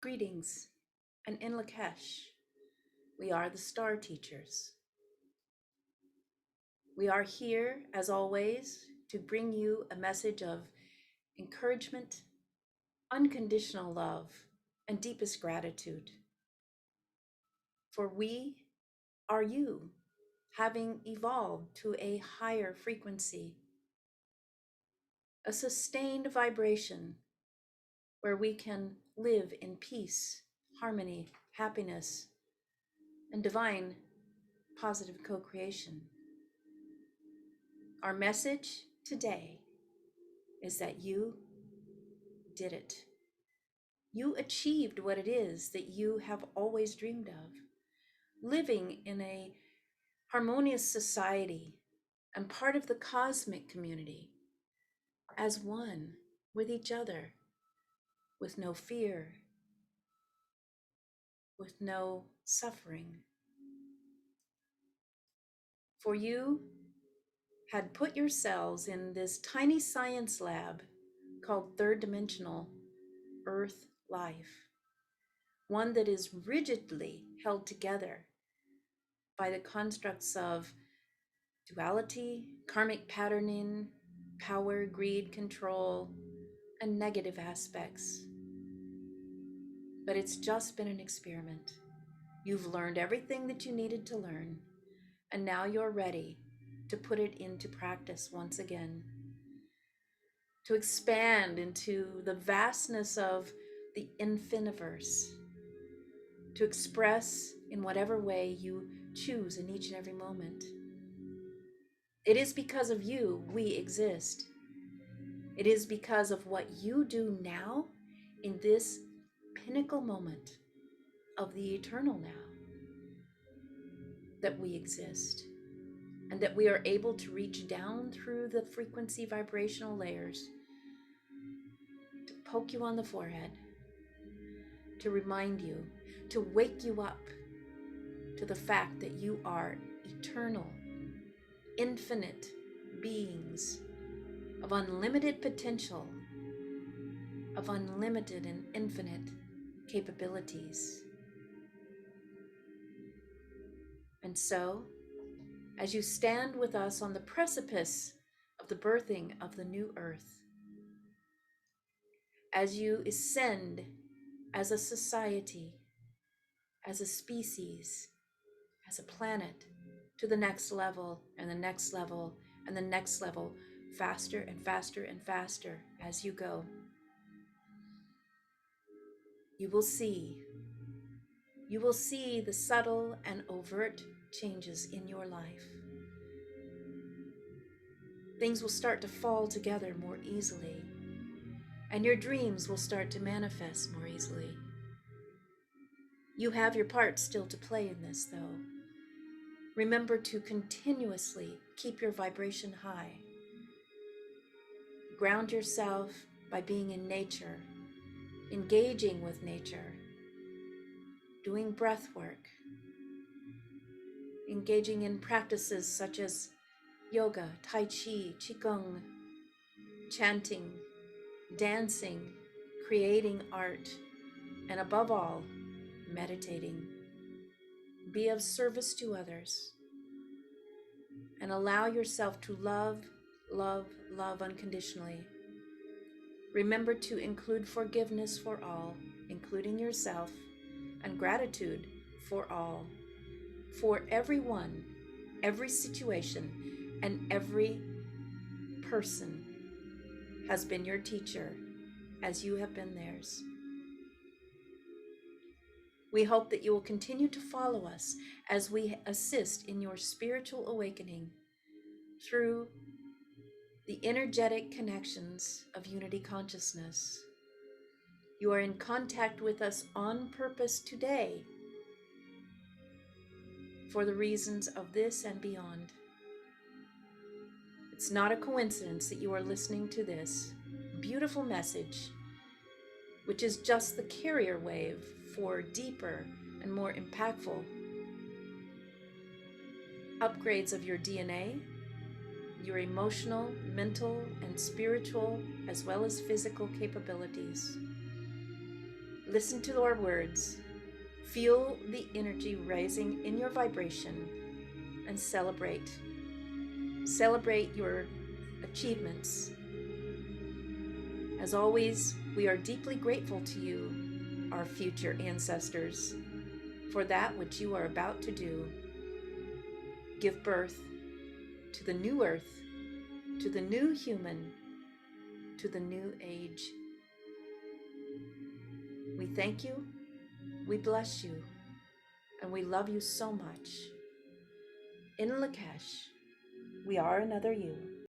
Greetings, and in Lakesh, we are the Star Teachers. We are here, as always, to bring you a message of encouragement, unconditional love, and deepest gratitude. For we are you, having evolved to a higher frequency, a sustained vibration where we can live in peace, harmony, happiness, and divine positive co-creation. Our message today is that you did it. You achieved what it is that you have always dreamed of, living in a harmonious society and part of the cosmic community as one with each other, with no fear, with no suffering. For you had put yourselves in this tiny science lab called third dimensional Earth life, one that is rigidly held together by the constructs of duality, karmic patterning, power, greed, control, and negative aspects. But it's just been an experiment. You've learned everything that you needed to learn, and now you're ready to put it into practice once again, to expand into the vastness of the infiniverse, to express in whatever way you choose in each and every moment. It is because of you we exist. It is because of what you do now in this pinnacle moment of the eternal now that we exist, and that we are able to reach down through the frequency vibrational layers to poke you on the forehead, to remind you, to wake you up to the fact that you are eternal, infinite beings of unlimited potential, of unlimited and infinite capabilities. And so, as you stand with us on the precipice of the birthing of the new earth, as you ascend as a society, as a species, as a planet, to the next level and the next level and the next level, faster and faster and faster as you go, you will see the subtle and overt changes in your life. Things will start to fall together more easily, and your dreams will start to manifest more easily. You have your part still to play in this, though. Remember to continuously keep your vibration high. Ground yourself by being in nature, engaging with nature, doing breath work, engaging in practices such as yoga, tai chi, qigong, chanting, dancing, creating art, and above all, meditating. Be of service to others, and allow yourself to love, love, love unconditionally. Remember to include forgiveness for all, including yourself, and gratitude for all, for everyone, every situation, and every person has been your teacher as you have been theirs. We hope that you will continue to follow us as we assist in your spiritual awakening through the energetic connections of unity consciousness. You are in contact with us on purpose today for the reasons of this and beyond. It's not a coincidence that you are listening to this beautiful message, which is just the carrier wave for deeper and more impactful upgrades of your DNA, your emotional, mental, and spiritual, as well as physical capabilities. Listen to our words. Feel the energy rising in your vibration and celebrate. Celebrate your achievements. As always, we are deeply grateful to you, our future ancestors, for that which you are about to do. Give birth to the new earth, to the new human, to the new age. We thank you, we bless you, and we love you so much. In Lakesh, we are another you.